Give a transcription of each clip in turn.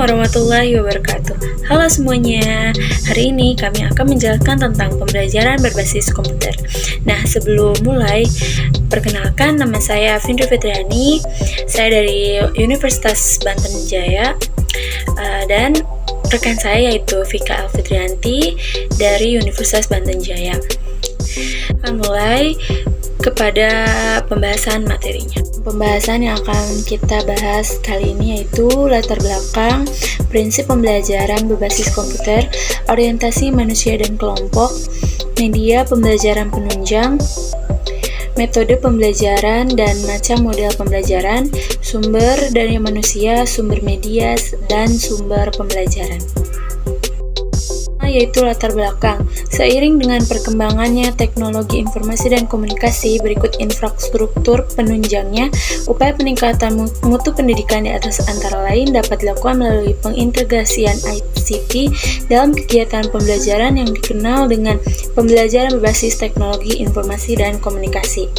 warahmatullahi wabarakatuh. Halo semuanya, hari ini kami akan menjelaskan tentang pembelajaran berbasis komputer. Nah, sebelum mulai, perkenalkan nama saya Findri Fitriani. Saya dari Universitas Banten Jaya, dan rekan saya yaitu Vika Alfitrianti dari Universitas Banten Jaya. Akan mulai kepada pembahasan materinya. Pembahasan yang akan kita bahas kali ini yaitu latar belakang, prinsip pembelajaran berbasis komputer, orientasi manusia dan kelompok, media pembelajaran penunjang, metode pembelajaran dan macam model pembelajaran, sumber daya manusia, sumber media, dan sumber pembelajaran. Yaitu latar belakang. Seiring dengan perkembangannya teknologi informasi dan komunikasi, berikut infrastruktur penunjangnya. Upaya peningkatan mutu pendidikan di atas antara lain dapat dilakukan melalui pengintegrasian ICT dalam kegiatan pembelajaran yang dikenal dengan pembelajaran berbasis teknologi informasi dan komunikasi.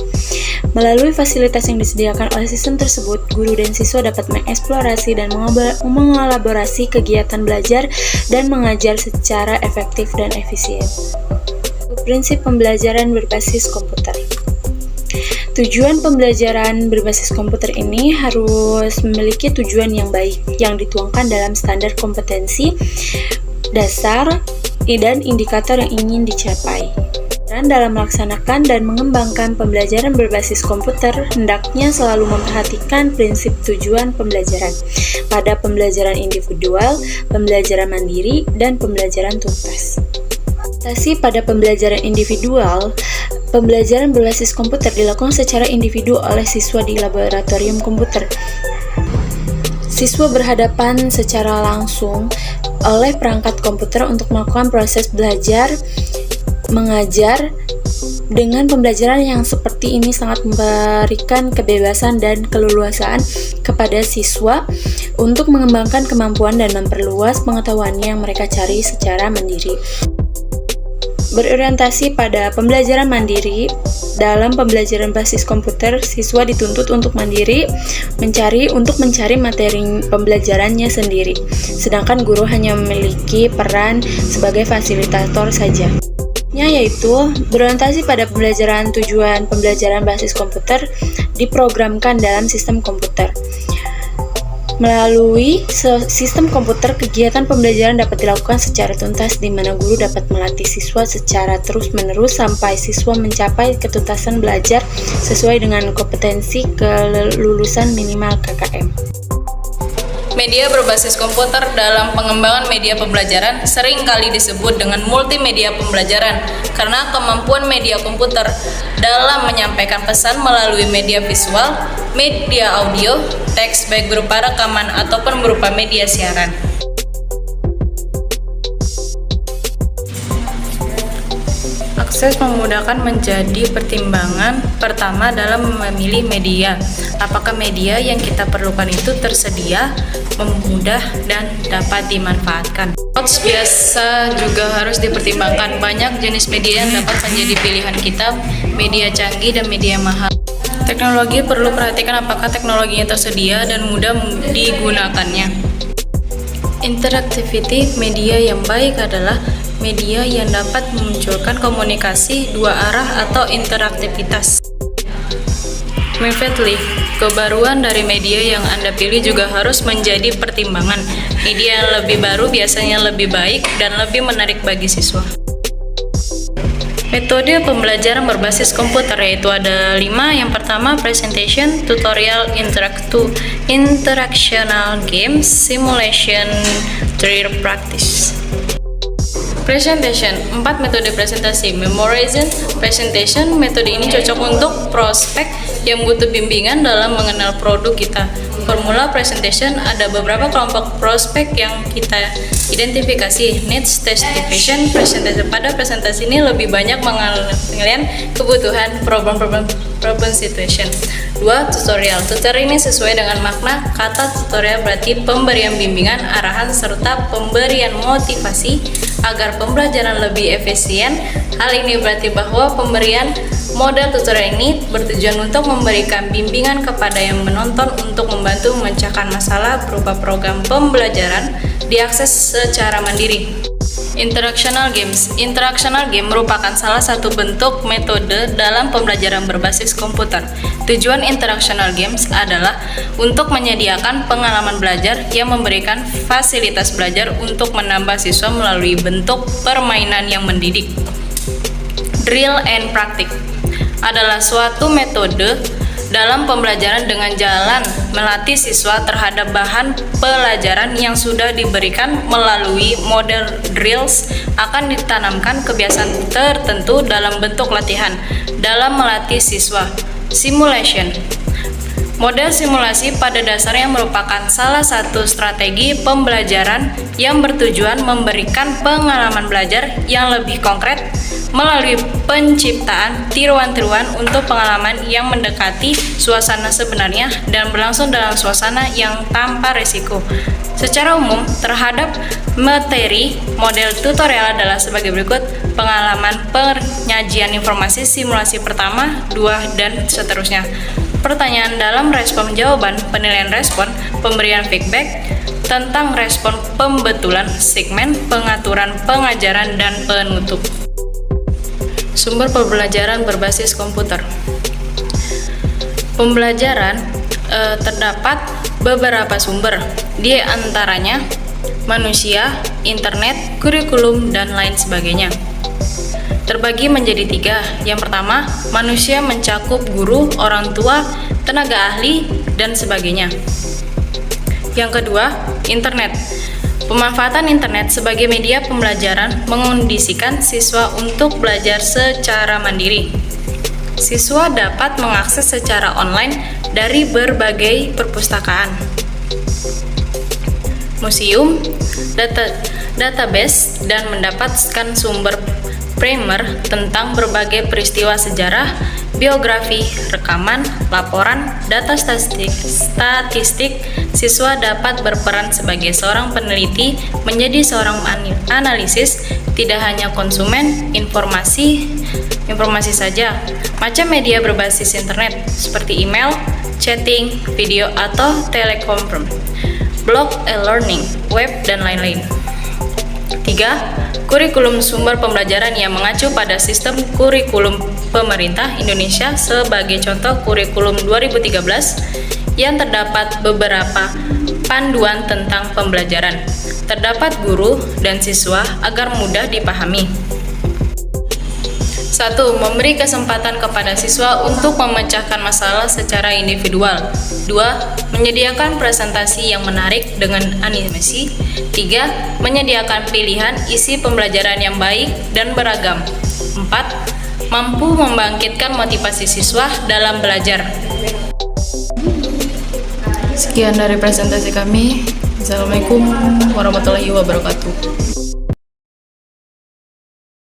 Melalui fasilitas yang disediakan oleh sistem tersebut, guru dan siswa dapat mengeksplorasi dan mengelaborasi kegiatan belajar dan mengajar secara efektif dan efisien. Prinsip pembelajaran berbasis komputer. Tujuan pembelajaran berbasis komputer ini harus memiliki tujuan yang baik, yang dituangkan dalam standar kompetensi dasar dan indikator yang ingin dicapai. Dan dalam melaksanakan dan mengembangkan pembelajaran berbasis komputer, hendaknya selalu memperhatikan prinsip tujuan pembelajaran pada pembelajaran individual, pembelajaran mandiri, dan pembelajaran tuntas. Pada pembelajaran individual, pembelajaran berbasis komputer dilakukan secara individu oleh siswa di laboratorium komputer. Siswa berhadapan secara langsung oleh perangkat komputer untuk melakukan proses belajar mengajar. Dengan pembelajaran yang seperti ini sangat memberikan kebebasan dan keleluasaan kepada siswa untuk mengembangkan kemampuan dan memperluas pengetahuannya yang mereka cari secara mandiri. Berorientasi pada pembelajaran mandiri. Dalam pembelajaran basis komputer, siswa dituntut untuk mandiri mencari materi pembelajarannya sendiri, sedangkan guru hanya memiliki peran sebagai fasilitator saja. Yaitu berorientasi pada pembelajaran. Tujuan pembelajaran basis komputer diprogramkan dalam sistem komputer. Melalui sistem komputer, kegiatan pembelajaran dapat dilakukan secara tuntas, di mana guru dapat melatih siswa secara terus-menerus sampai siswa mencapai ketuntasan belajar sesuai dengan kompetensi kelulusan minimal KKM. Media berbasis komputer dalam pengembangan media pembelajaran sering kali disebut dengan multimedia pembelajaran karena kemampuan media komputer dalam menyampaikan pesan melalui media visual, media audio, teks baik berupa rekaman ataupun berupa media siaran. Akses memudahkan menjadi pertimbangan pertama dalam memilih media. Apakah media yang kita perlukan itu tersedia, mudah, dan dapat dimanfaatkan. Biasa juga harus dipertimbangkan. Banyak jenis media yang dapat menjadi pilihan kita, media canggih dan media mahal. Teknologi perlu perhatikan apakah teknologinya tersedia dan mudah digunakannya. Interaktiviti media yang baik adalah media yang dapat memunculkan komunikasi dua arah atau interaktivitas. Immediately, kebaruan dari media yang Anda pilih juga harus menjadi pertimbangan. Media yang lebih baru biasanya lebih baik dan lebih menarik bagi siswa. Metode pembelajaran berbasis komputer yaitu ada 5. Yang pertama, presentation, tutorial, interactional games, simulation, theory practice. Presentation, 4 metode presentasi. Memorizing presentation, metode ini cocok untuk prospek yang butuh bimbingan dalam mengenal produk kita. Formula presentation, ada beberapa kelompok prospek yang kita identifikasi. Needs testation, pada presentasi ini lebih banyak mengenai kebutuhan problem situation. 2. Tutorial ini sesuai dengan makna kata tutorial, berarti pemberian bimbingan, arahan, serta pemberian motivasi agar agar pembelajaran lebih efisien. Hal ini berarti bahwa pemberian model tutorial ini bertujuan untuk memberikan bimbingan kepada yang menonton untuk membantu memecahkan masalah berupa program pembelajaran diakses secara mandiri. Interactional games. Interactional game merupakan salah satu bentuk metode dalam pembelajaran berbasis komputer. Tujuan interactional games adalah untuk menyediakan pengalaman belajar yang memberikan fasilitas belajar untuk menambah siswa melalui bentuk permainan yang mendidik. Drill and practice adalah suatu metode dalam pembelajaran dengan jalan melatih siswa terhadap bahan pelajaran yang sudah diberikan. Melalui model drills akan ditanamkan kebiasaan tertentu dalam bentuk latihan dalam melatih siswa. Simulation. Model simulasi pada dasarnya merupakan salah satu strategi pembelajaran yang bertujuan memberikan pengalaman belajar yang lebih konkret melalui penciptaan tiruan-tiruan untuk pengalaman yang mendekati suasana sebenarnya dan berlangsung dalam suasana yang tanpa risiko. Secara umum, terhadap materi, model tutorial adalah sebagai berikut: pengalaman penyajian informasi, simulasi pertama, 2, dan seterusnya. Pertanyaan dalam respon jawaban, penilaian respon, pemberian feedback tentang respon, pembetulan segmen, pengaturan pengajaran, dan penutup. Sumber pembelajaran berbasis komputer. Pembelajaran terdapat beberapa sumber, di antaranya manusia, internet, kurikulum, dan lain sebagainya. Terbagi menjadi 3. Yang pertama, manusia mencakup guru, orang tua, tenaga ahli, dan sebagainya. Yang kedua, internet. Pemanfaatan internet sebagai media pembelajaran mengondisikan siswa untuk belajar secara mandiri. Siswa dapat mengakses secara online dari berbagai perpustakaan, museum, database, dan mendapatkan sumber primer tentang berbagai peristiwa sejarah, biografi, rekaman, laporan, data statistik. Siswa dapat berperan sebagai seorang peneliti, menjadi seorang analisis, tidak hanya konsumen informasi saja. Macam media berbasis internet seperti email, chatting, video, atau telekonferensi, blog, e-learning, web, dan lain-lain. 3. Kurikulum, sumber pembelajaran yang mengacu pada sistem kurikulum pemerintah Indonesia. Sebagai contoh, kurikulum 2013 yang terdapat beberapa panduan tentang pembelajaran. Terdapat guru dan siswa agar mudah dipahami. 1. Memberi kesempatan kepada siswa untuk memecahkan masalah secara individual. 2. Menyediakan presentasi yang menarik dengan animasi. 3. Menyediakan pilihan isi pembelajaran yang baik dan beragam. 4. Mampu membangkitkan motivasi siswa dalam belajar. Sekian dari presentasi kami. Assalamualaikum warahmatullahi wabarakatuh.